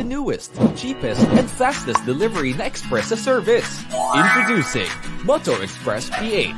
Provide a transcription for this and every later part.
newest, cheapest, and fastest delivery na express sa service. Introducing Moto Express PH.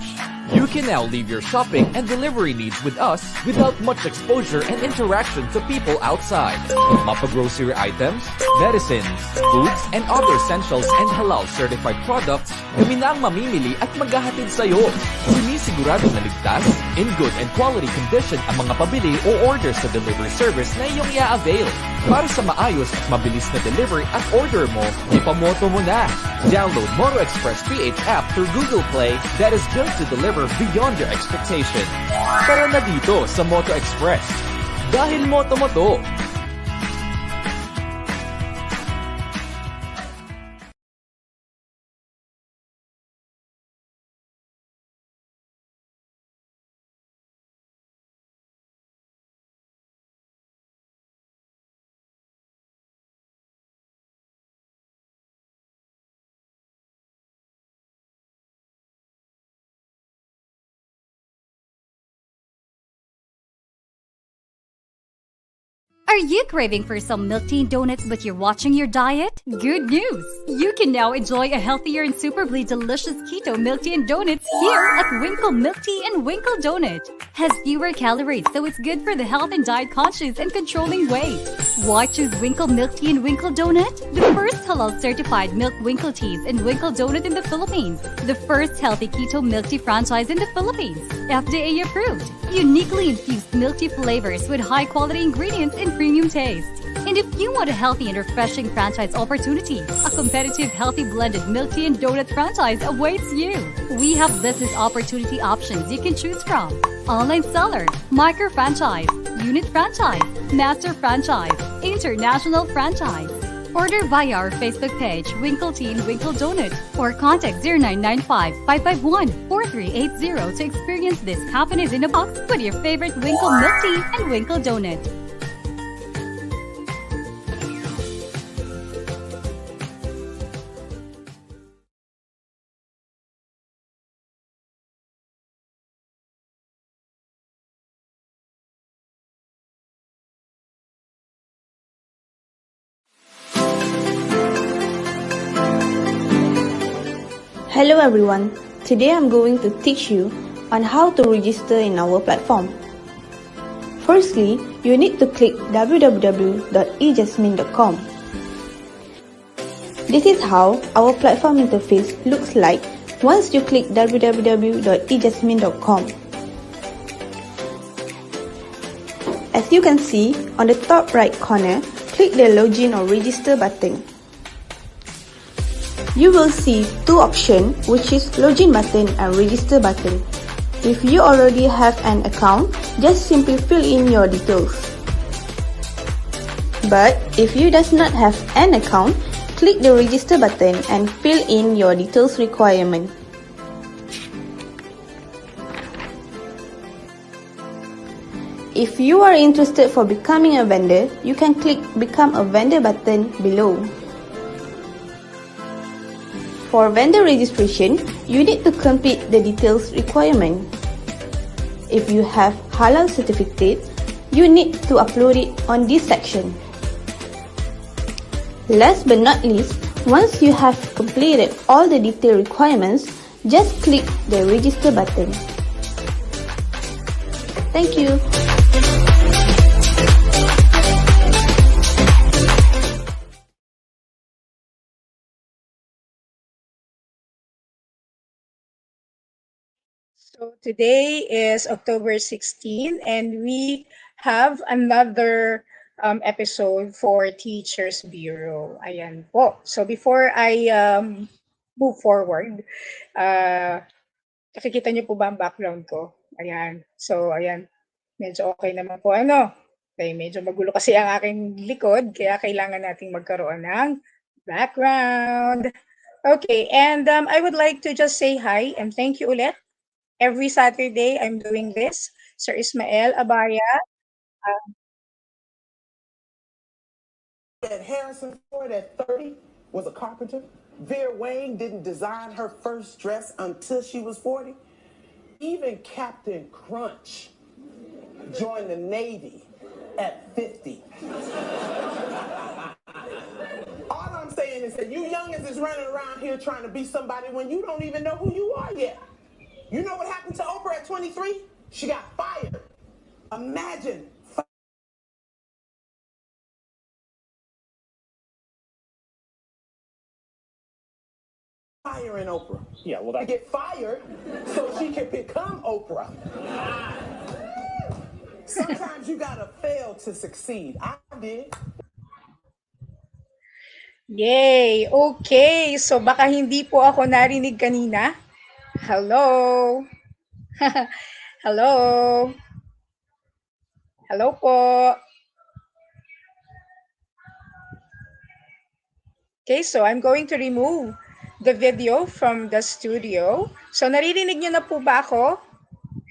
You can now leave your shopping and delivery needs with us without much exposure and interaction to people outside. Mapa-grocery items, medicines, foods, and other essentials and halal-certified products, kami na ang mamimili at maghahatid sa'yo. Sinisigurado na ligtas, in good and quality condition ang mga pabili o orders sa delivery service na iyong i-avail. Para sa maayos at mabilis na delivery at order mo, ipamoto mo na. Download Moto Express PH app through Google Play that is built to deliver beyond your expectation. Tara na dito sa Moto Express. Dahil moto mo to. Are you craving for some milk tea and donuts but you're watching your diet? Good news! You can now enjoy a healthier and superbly delicious keto milk tea and donuts here at Winkle Milk Tea and Winkle Donut. Has fewer calories, so it's good for the health and diet conscious and controlling weight. Why choose Winkle Milk Tea and Winkle Donut? The first halal certified milk Winkle Teas and Winkle Donut in the Philippines. The first healthy keto milk tea franchise in the Philippines. FDA approved. Uniquely infused milk tea flavors with high quality ingredients and premium taste. And if you want a healthy and refreshing franchise opportunity, a competitive healthy blended milk tea and donut franchise awaits you. We have business opportunity options you can choose from. Online seller, micro franchise, unit franchise, master franchise, international franchise. Order via our Facebook page, Winkle Tea and Winkle Donut, or contact 0995-551-4380 to experience this happiness in a box with your favorite Winkle Milk Tea and Winkle Donut. Hello everyone, today I'm going to teach you on how to register in our platform. Firstly, you need to click www.ejasmine.com. This is how our platform interface looks like once you click www.ejasmine.com. As you can see, on the top right corner, click the login or register button. You will see two options, which is login button and register button. If you already have an account, just simply fill in your details. But if you does not have an account, click the register button and fill in your details requirement. If you are interested for becoming a vendor, you can click become a vendor button below. For vendor registration, you need to complete the details requirement. If you have halal certificate, you need to upload it on this section. Last but not least, once you have completed all the detail requirements, just click the register button. Thank you. So today is October 16 and we have another episode for Teachers Bureau. Ayan po. So before I move forward, nakikita niyo po ba ang background ko? Ayan. So ayan, medyo okay naman po. Okay, medyo magulo kasi ang aking likod, kaya kailangan nating magkaroon ng background. Okay, and I would like to just say hi and thank you ulit. Every Saturday, I'm doing this. Sir Ismael Abaya. That Harrison Ford at 30 was a carpenter. Vera Wang didn't design her first dress until she was 40. Even Captain Crunch joined the Navy at 50. and said, you youngins is running around here trying to be somebody when you don't even know who you are yet. You know what happened to Oprah at 23? She got fired. Imagine firing Oprah. Yeah, well, To that. get fired so she can become Oprah. Sometimes you gotta fail to succeed. I did. Yay! Okay, so baka hindi po ako narinig kanina. Hello? Hello? Hello po? Okay, so I'm going to remove the video from the studio. So naririnig nyo na po ba ako?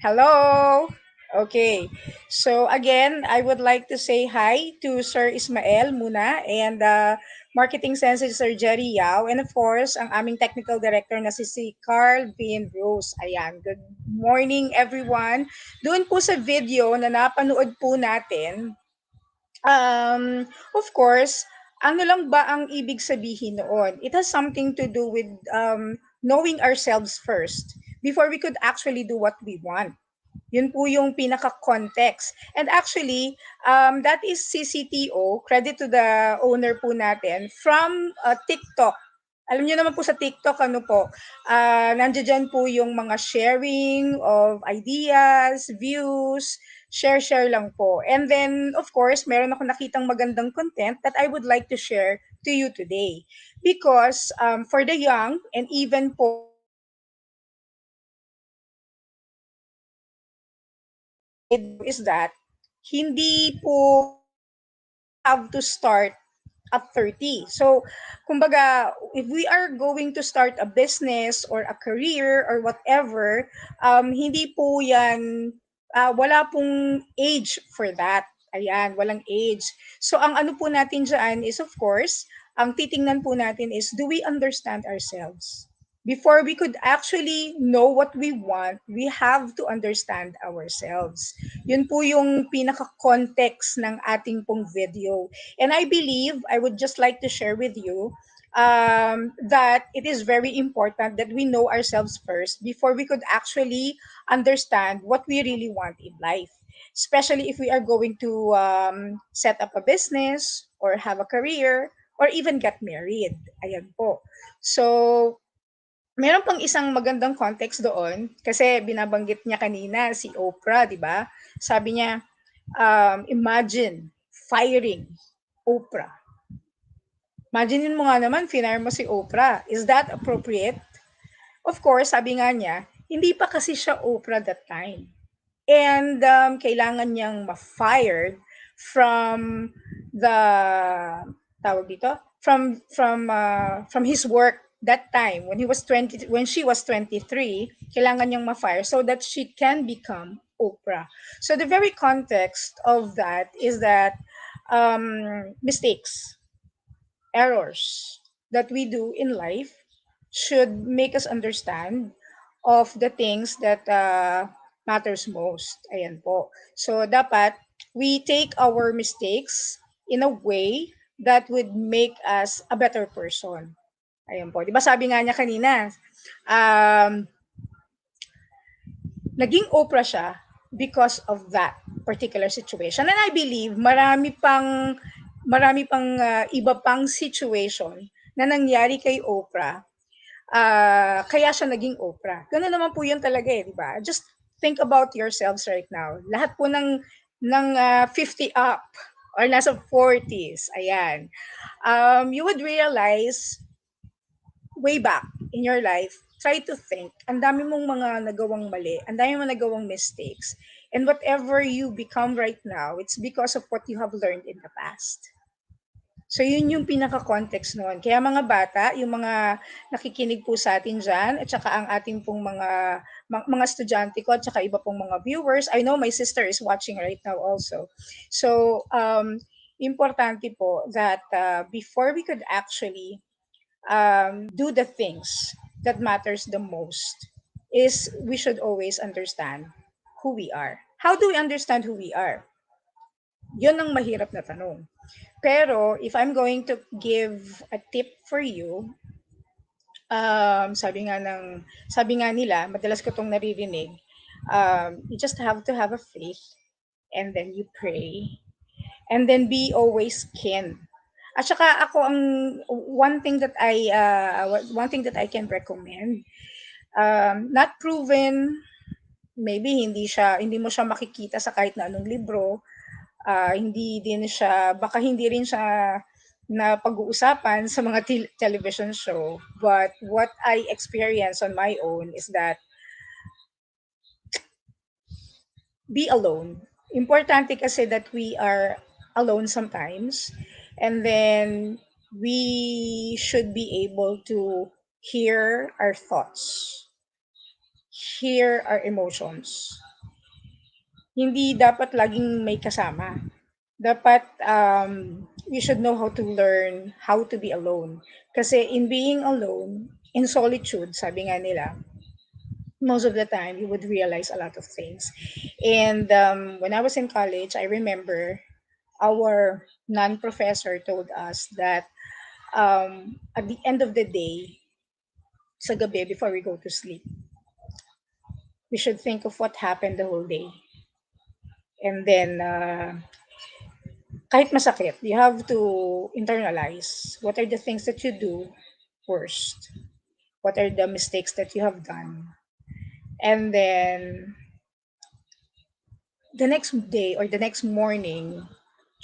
Hello? Okay. So again, I would like to say hi to Sir Ismael muna and Marketing Sensei Sir Jerry Yao, and of course, ang aming technical director na si Carl Bean Rose. Ayan, good morning everyone. Doon po sa video na napanood po natin, of course, ano lang ba ang ibig sabihin noon? It has something to do with knowing ourselves first before we could actually do what we want. Yun po yung pinaka-context. And actually, that is CCTO, credit to the owner po natin, from TikTok. Alam niyo naman po sa TikTok, ano po, nandiyan po yung mga sharing of ideas, views, share lang po. And then, of course, meron ako nakitang magandang content that I would like to share to you today. Because for the young and even po is that hindi po have to start at 30. So, kumbaga, if we are going to start a business or a career or whatever, hindi po yan, wala pong age for that. Ayan, walang age. So, ang ano po natin dyan is, of course, ang titingnan po natin is, do we understand ourselves? Before we could actually know what we want, we have to understand ourselves. Yun po yung pinaka-context ng ating pong video. And I believe, I would just like to share with you that it is very important that we know ourselves first before we could actually understand what we really want in life. Especially if we are going to set up a business or have a career or even get married. Ayan po. So, meron pang isang magandang context doon kasi binabanggit niya kanina si Oprah, di ba? Sabi niya, imagine firing Oprah. Imagine mo nga naman, finire mo si Oprah. Is that appropriate? Of course, sabi nga niya, hindi pa kasi siya Oprah that time. And kailangan niyang ma-fired from the tawag dito, from his work that time when she was 23, kailangan niyang ma-fire so that she can become Oprah. So the very context of that is that mistakes, errors that we do in life should make us understand of the things that matters most. Ayan po. So dapat we take our mistakes in a way that would make us a better person. Ayan po. Di ba sabi nga niya kanina, naging Oprah siya because of that particular situation. And I believe marami pang iba pang situation na nangyari kay Oprah. Kaya siya naging Oprah. Ganun naman po yun talaga di ba? Just think about yourselves right now. Lahat po ng 50 up or nasa 40s, ayan. You would realize way back in your life, try to think, ang dami mong mga nagawang mali, ang dami mong nagawang mistakes, and whatever you become right now, it's because of what you have learned in the past. So yun yung pinaka-context noon. Kaya mga bata, yung mga nakikinig po sa atin dyan, at saka ang ating pong mga estudyante ko, at saka iba pong mga viewers, I know my sister is watching right now also. So, importante po that before we could actually do the things that matters the most is we should always understand who we are. How do we understand who we are? Yun ang mahirap na tanong. Pero if I'm going to give a tip for you, sabi nga nila, madalas ko 'tong naririnig, you just have to have a faith, and then you pray, and then be always kin. At saka ako ang one thing that I can recommend, not proven, maybe hindi mo siya makikita sa kahit na anong libro, hindi din siya, baka hindi rin siya na pag-uusapan sa mga television show. But what I experience on my own is that be alone. Importante kasi that we are alone sometimes, and then we should be able to hear our thoughts, hear our emotions. Hindi dapat laging may kasama. Dapat we should know how to learn how to be alone. Kasi in being alone, in solitude, sabi nga nila, most of the time you would realize a lot of things. And when I was in college, I remember our non-professor told us that at the end of the day, sa gabi before we go to sleep, we should think of what happened the whole day. And then, kahit masakit, you have to internalize what are the things that you do worst, what are the mistakes that you have done. And then, the next day or the next morning,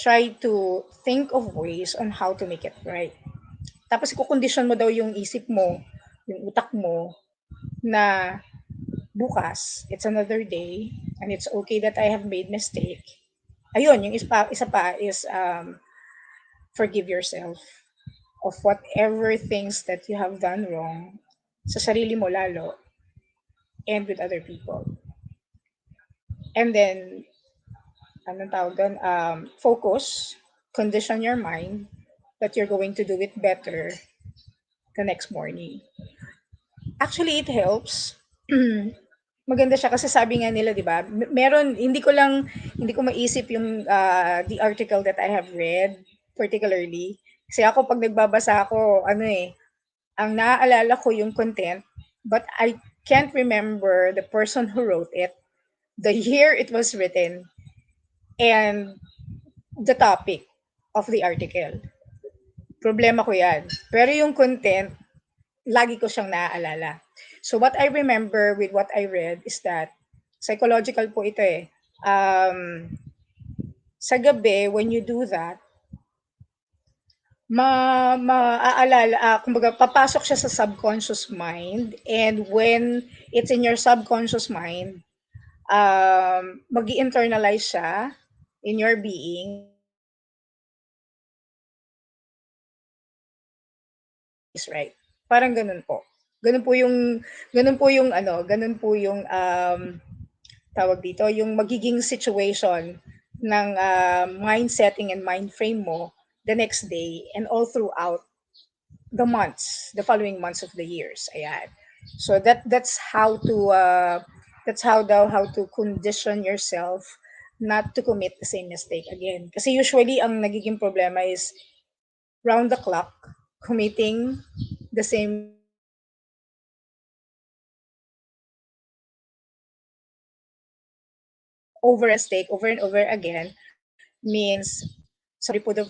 try to think of ways on how to make it right. Tapos i-condition mo daw yung isip mo, yung utak mo, na bukas, it's another day, and it's okay that I have made mistake. Ayun, yung isa pa is forgive yourself of whatever things that you have done wrong sa sarili mo lalo and with other people. And then, anong tawag doon? Focus, condition your mind that you're going to do it better the next morning. Actually, it helps. Maganda siya kasi sabi nga nila, 'di ba? Meron hindi ko maisip yung the article that I have read particularly. Kasi ako pag nagbabasa ako, ang naaalala ko yung content, but I can't remember the person who wrote it, the year it was written, and the topic of the article. Problema ko 'yan. Pero yung content, lagi ko siyang naaalala. So what I remember with what I read is that psychological po ito eh. Sa gabi, when you do that, kumbaga papasok siya sa subconscious mind, and when it's in your subconscious mind, magi-internalize siya in your being is right. Parang ganun po. Ganun po yung tawag dito, yung magiging situation ng mind setting and mind frame mo the next day and all throughout the following months of the years. Ayan. So how to condition yourself not to commit the same mistake again. Kasi usually ang nagiging problema is round the clock committing the same over a mistake over and over again means, sorry po the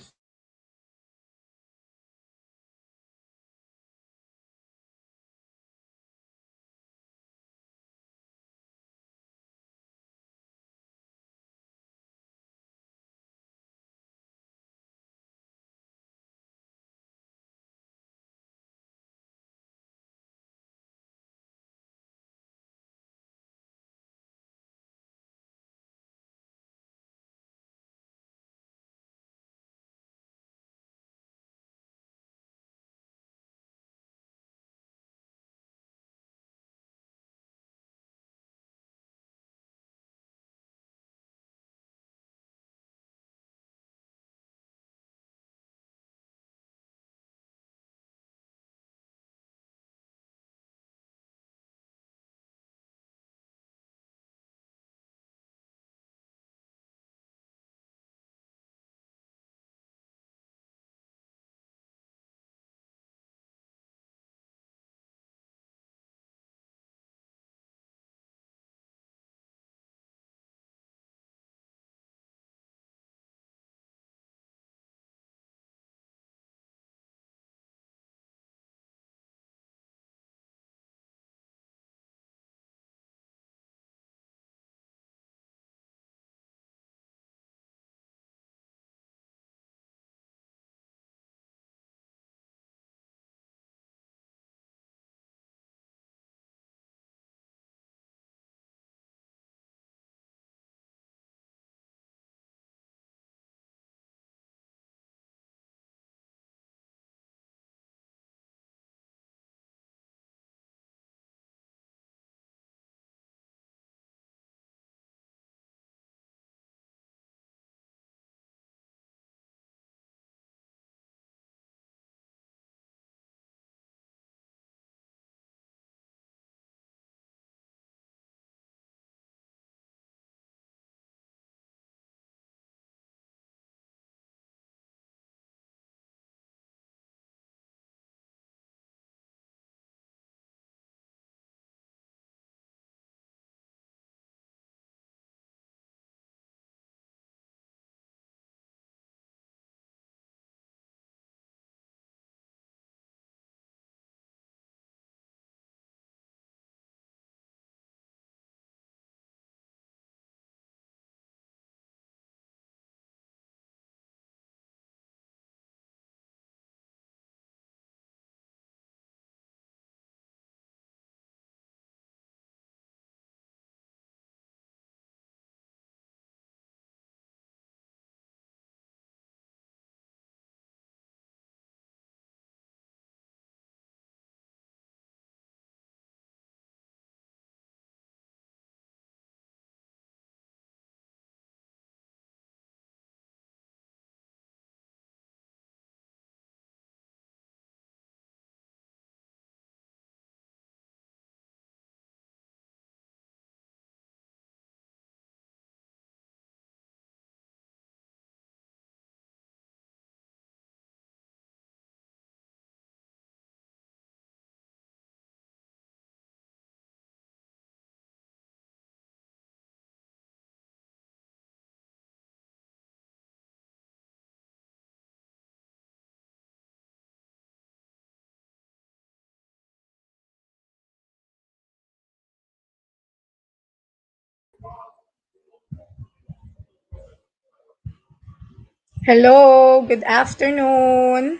Hello, good afternoon.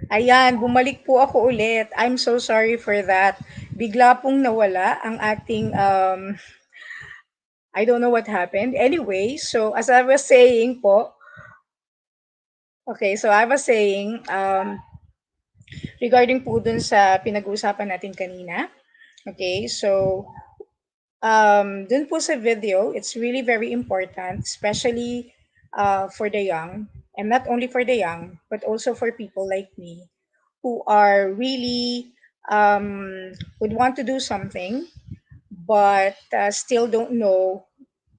Ayan, bumalik po ako ulit. I'm so sorry for that. Bigla pong nawala ang ating, I don't know what happened. Anyway, so as I was saying po, okay, so I was saying, regarding po dun sa pinag-uusapan natin kanina. Okay, so dun po sa video, it's really very important, especially for the young, and not only for the young, but also for people like me who are really would want to do something, but still don't know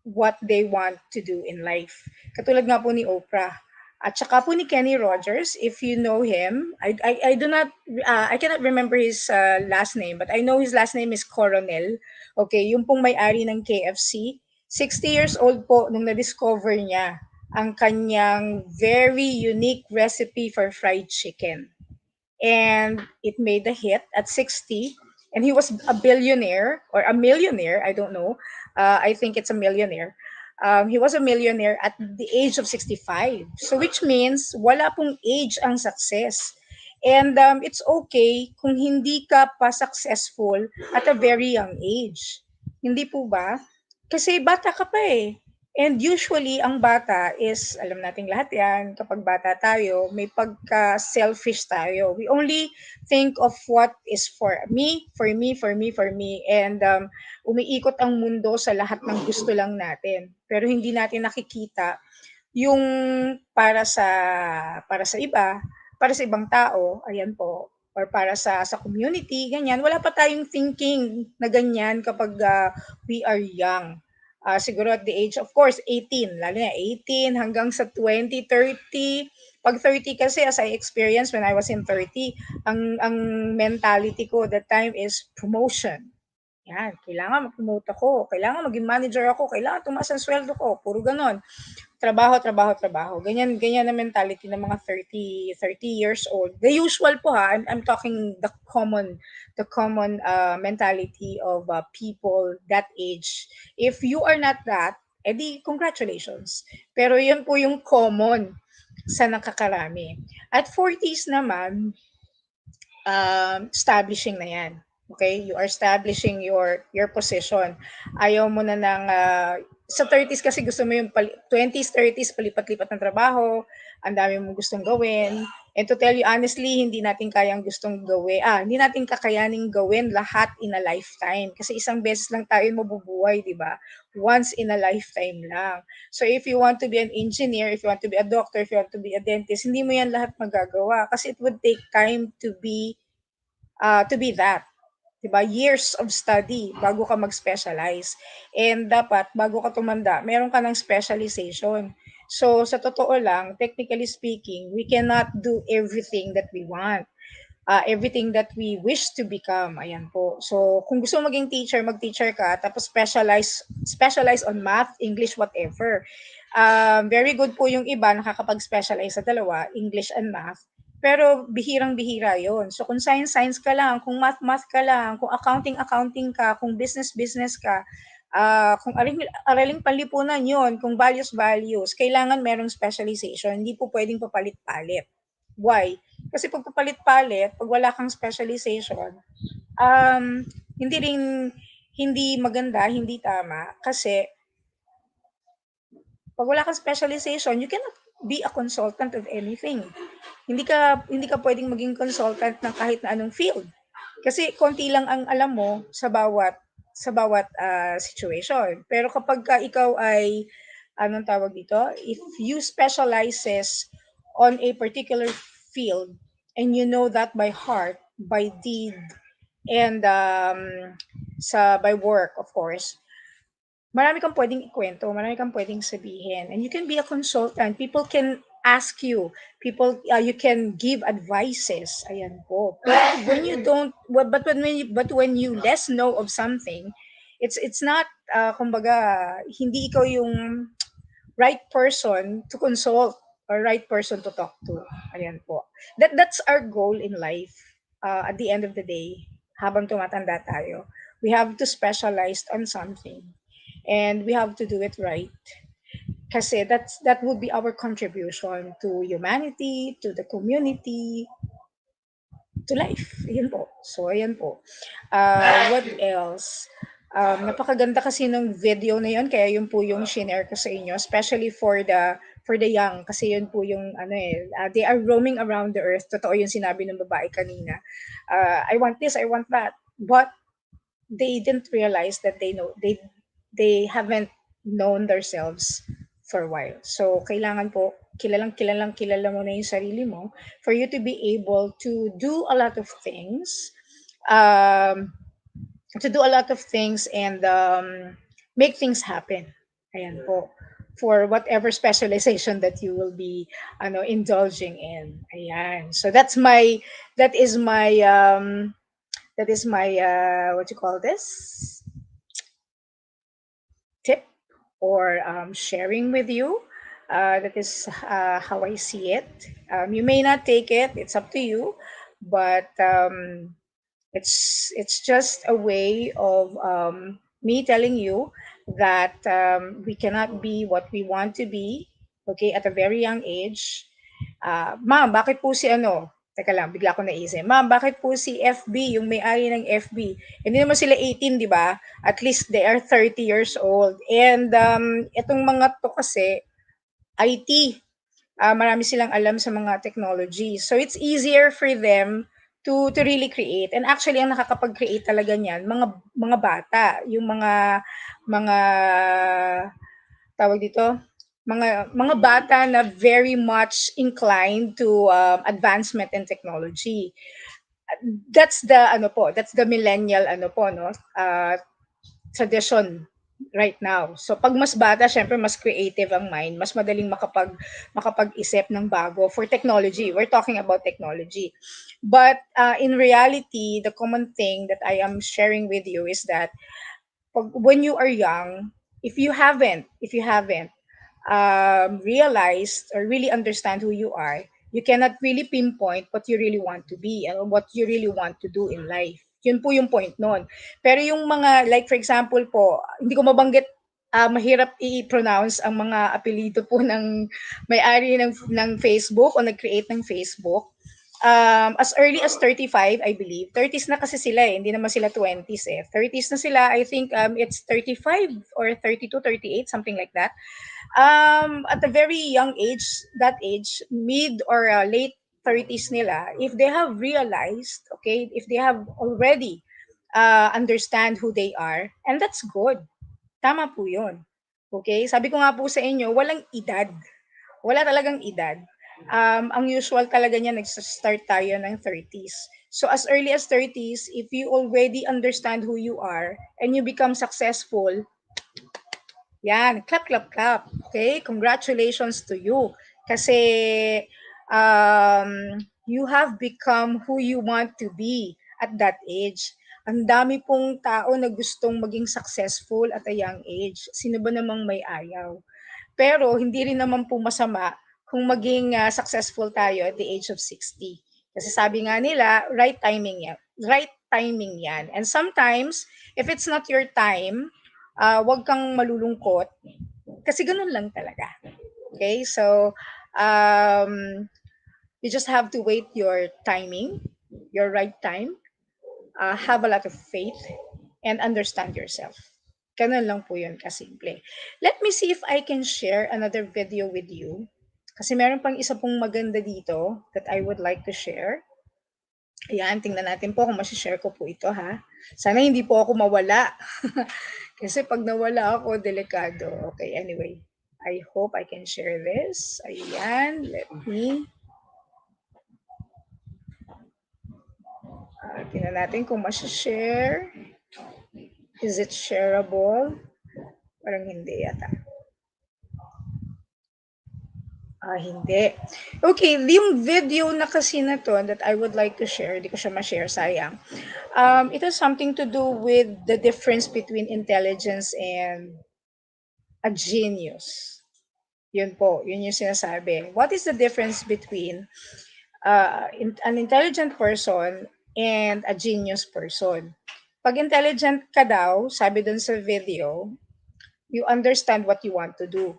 what they want to do in life. Katulad nga po ni Oprah. At saka po ni Kenny Rogers, if you know him, I do not, I cannot remember his last name, but I know his last name is Coronel. Okay, yung pong may-ari ng KFC. 60 years old po nung na-discover niya ang kanyang very unique recipe for fried chicken. And it made a hit at 60. And he was a billionaire or a millionaire, I don't know. I think it's a millionaire. He was a millionaire at the age of 65. So which means wala pong age ang success. And it's okay kung hindi ka pa successful at a very young age. Hindi po ba? Kasi bata ka pa eh. And usually, ang bata is, alam nating lahat yan, kapag bata tayo, may pagka-selfish tayo. We only think of what is for me, for me, for me, for me. And umiikot ang mundo sa lahat ng gusto lang natin. Pero hindi natin nakikita yung para sa iba, para sa ibang tao, ayan po, or para sa community, ganyan. Wala pa tayong thinking na ganyan kapag we are young. Siguro at the age, of course, 18, lalo na 18 hanggang sa 20, 30. Pag 30 kasi, as I experienced when I was in 30, ang mentality ko that time is promotion. Yan, kailangan mag-promote ako, kailangan maging manager ako, kailangan tumaas ang sweldo ko, puro ganon. Trabaho, trabaho, trabaho. Ganyan, ganyan na mentality ng mga 30 years old. The usual po ha, I'm talking the common mentality of people that age. If you are not that, edi congratulations. Pero yun po yung common sa nakakarami. At 40s naman, establishing na yan. Okay? You are establishing your position. Ayaw mo na ng sa 30s kasi gusto mo yung 20s, 30s palipat-lipat ng trabaho, ang dami mong gustong gawin. And to tell you honestly, hindi natin kayang gustong gawin. Hindi natin kakayaning gawin lahat in a lifetime kasi isang beses lang tayo mabubuhay, 'di ba? Once in a lifetime lang. So if you want to be an engineer, if you want to be a doctor, if you want to be a dentist, hindi mo yan lahat magagawa kasi it would take time to be that. 'Di ba? Years of study bago ka mag-specialize. And dapat bago ka tumanda, meron ka ng specialization. So sa totoo lang, technically speaking, we cannot do everything that we want. Everything that we wish to become. Ayan po. So kung gusto mo maging teacher, mag-teacher ka tapos specialize on math, English, whatever. Very good po yung iba nakakapag-specialize sa dalawa, English and math. Pero bihirang-bihira yon. So kung science ka lang, kung math ka lang, kung accounting ka, kung business ka, kung araling panlipunan yon, kung values, kailangan merong specialization. Hindi po pwedeng papalit-palit. Why? Kasi pag papalit-palit, pag wala kang specialization, hindi maganda, hindi tama. Kasi pag wala kang specialization, you cannot be a consultant of anything. Hindi ka pwedeng maging consultant ng kahit na anong field. Kasi konti lang ang alam mo sa bawat situation. Pero kapag ikaw ay anong tawag dito, if you specializes on a particular field and you know that by heart, by deed, and by work, of course, marami kang pwedeng ikwento, marami kang pwedeng sabihin. And you can be a consultant. People can ask you. You can give advices. Ayan po. But when you don't, but when you less know of something, it's not, kumbaga, hindi ikaw yung right person to consult or right person to talk to. Ayan po. That's our goal in life. At the end of the day, habang tumatanda tayo, we have to specialize on something and we have to do it right. Kasi that would be our contribution to humanity, to the community, to life. Ayun po. So, ayan po. What else? Napakaganda kasi ng video na yun, kaya yun po yung shinare ko sa inyo, especially for the young, kasi yun po yung they are roaming around the earth. Totoo yung sinabi ng babae kanina. I want this, I want that. But they didn't realize that they haven't known themselves for a while. So kailangan po kilala mo na yung sarili mo for you to be able to do a lot of things, um, and make things happen. Ayan po. For whatever specialization that you will be indulging in. Ayan. So that is my what you call this, tip or sharing with you. That is how I see it. You may not take it; it's up to you. But it's just a way of me telling you that we cannot be what we want to be. Okay, at a very young age. Ma'am, bakit po si teka lang, bigla ko naisip. Ma'am, bakit po si FB, yung may-ari ng FB? Hindi naman sila 18, di ba? At least they are 30 years old. And itong mga to kasi, IT. Marami silang alam sa mga technology. So it's easier for them to really create. And actually, ang nakakapag-create talaga niyan, mga bata, yung mga tawag dito, mga bata na very much inclined to advancement in technology. That's the millennial tradition right now. So pag mas bata, syempre mas creative ang mind, mas madaling makapag-isip ng bago for technology. We're talking about technology. But in reality, the common thing that I am sharing with you is that when you are young, if you haven't realized or really understand who you are, you cannot really pinpoint what you really want to be and what you really want to do in life. Yun po yung point nun. Pero yung mga, like for example po, hindi ko mabanggit, mahirap i-pronounce ang mga apelido po ng may-ari ng Facebook o nag-create ng Facebook. As early as 35, I believe. 30s na kasi sila hindi naman sila 20s eh. 30s na sila, I think it's 35 or 32, 38, something like that. At a very young age, that age, mid or late 30s nila, if they have realized, okay, if they have already understand who they are, and that's good. Tama po yun. Okay? Sabi ko nga po sa inyo, walang edad. Wala talagang edad. Ang usual talaga niya, nag-start tayo ng 30s. So as early as 30s, if you already understand who you are and you become successful, yan, clap, clap, clap. Okay? Congratulations to you. Kasi you have become who you want to be at that age. Ang dami pong tao na gustong maging successful at a young age. Sino ba namang may ayaw? Pero hindi rin naman po masama kung maging successful tayo at the age of 60. Kasi sabi nga nila, right timing yan. Right timing yan. And sometimes, if it's not your time, wag kang malulungkot. Kasi ganun lang talaga. Okay? So, you just have to wait your timing, your right time, have a lot of faith, and understand yourself. Ganun lang po yun kasimple. Let me see if I can share another video with you. Kasi meron pang isa pong maganda dito that I would like to share. Ayan, tingnan natin po kung masishare ko po ito ha. Sana hindi po ako mawala. Kasi pag nawala ako, delikado. Okay, anyway. I hope I can share this. Ayan, let me. Tingnan natin kung masishare. Is it shareable? Parang hindi yata. Hindi. Okay, yung video na kasi na to that I would like to share, di ko siya ma-share, sayang. It has something to do with the difference between intelligence and a genius. Yun po, yun yung sinasabi. What is the difference between an intelligent person and a genius person? Pag intelligent ka daw, sabi dun sa video, you understand what you want to do.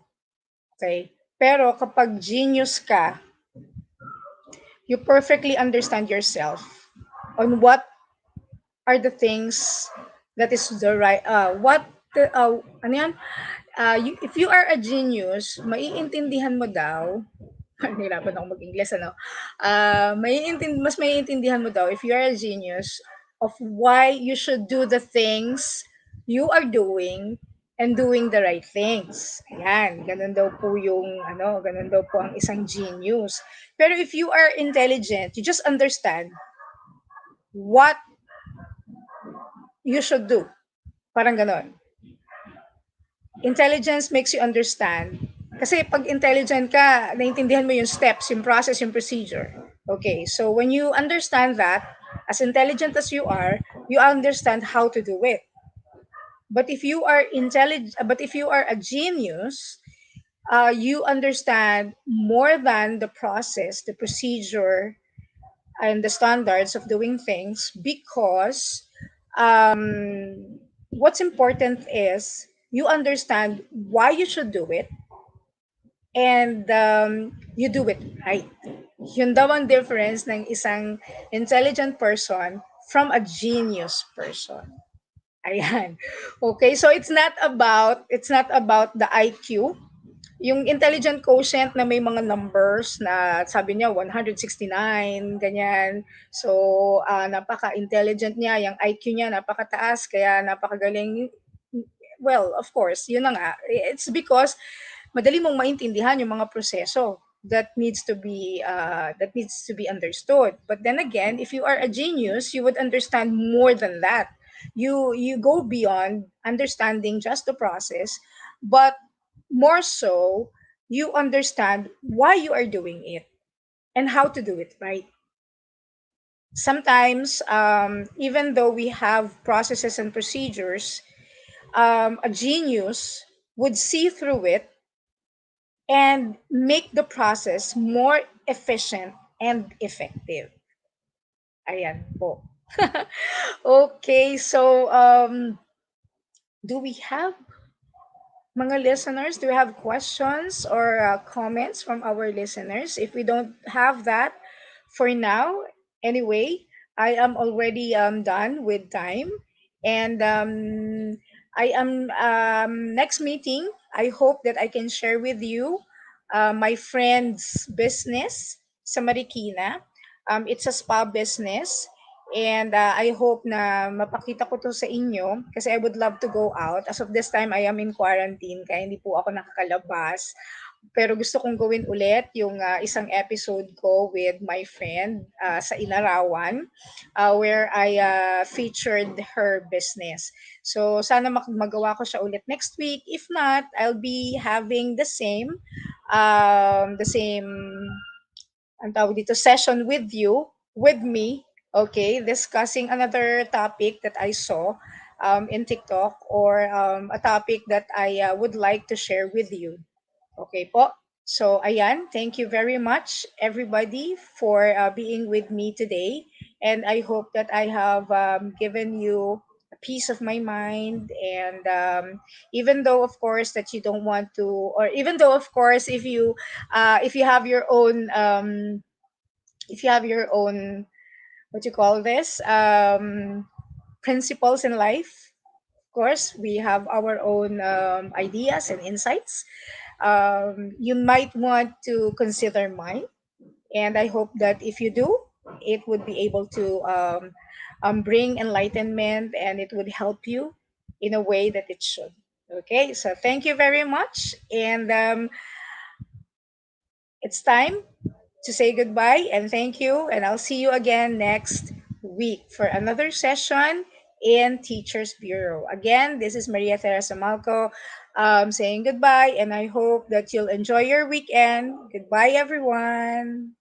Okay? Pero kapag genius ka, you perfectly understand yourself on what are the things that is the right what the, ano yan? If you are a genius, maiintindihan mo daw, nahirapan ako mag-Ingles, ano? Mas maiintindihan mo daw if you are a genius of why you should do the things you are doing and doing the right things. Ayan, ganun daw po yung, ganun daw po ang isang genius. Pero if you are intelligent, you just understand what you should do. Parang ganon. Intelligence makes you understand. Kasi pag intelligent ka, naintindihan mo yung steps, yung process, yung procedure. Okay, so when you understand that, as intelligent as you understand how to do it. But if you are a genius, you understand more than the process, the procedure, and the standards of doing things, because what's important is you understand why you should do it, and you do it right. Yun daw ang difference ng isang intelligent person from a genius person. Ayan. Okay, so it's not about the IQ. Yung intelligent quotient na may mga numbers na sabi niya 169, ganyan. So, napaka-intelligent niya, yung IQ niya napakataas, kaya napakagaling. Well, of course, yun na nga. It's because madali mong maintindihan yung mga proseso that needs to be understood. But then again, if you are a genius, you would understand more than that. You go beyond understanding just the process, but more so, you understand why you are doing it and how to do it right. Sometimes, even though we have processes and procedures, a genius would see through it and make the process more efficient and effective. Ayan po. Okay, so do we have mga listeners, do we have questions or comments from our listeners? If we don't have that for now, anyway, I am already done with time. And I am, next meeting, I hope that I can share with you my friend's business sa Marikina. It's a spa business. And I hope na mapakita ko to sa inyo kasi I would love to go out. As of this time, I am in quarantine kaya hindi po ako nakakalabas. Pero gusto kong gawin ulit yung isang episode ko with my friend sa Inarawan where I featured her business. So sana magawa ko siya ulit next week. If not, I'll be having the same ang tawag dito, session with me, okay, discussing another topic that I saw in TikTok, or a topic that I would like to share with you. Okay po. So, ayan, thank you very much, everybody, for being with me today. And I hope that I have given you a peace of my mind. And even though, of course, that you don't want to, or even though, of course, if you have your own, what you call this, principles in life, of course, we have our own ideas and insights. You might want to consider mine, and I hope that if you do, it would be able to bring enlightenment, and it would help you in a way that it should. Okay, so thank you very much, and it's time to say goodbye and thank you, and I'll see you again next week for another session in Teachers Bureau. Again, this is Maria Teresa Malco saying goodbye, and I hope that you'll enjoy your weekend. Goodbye, everyone.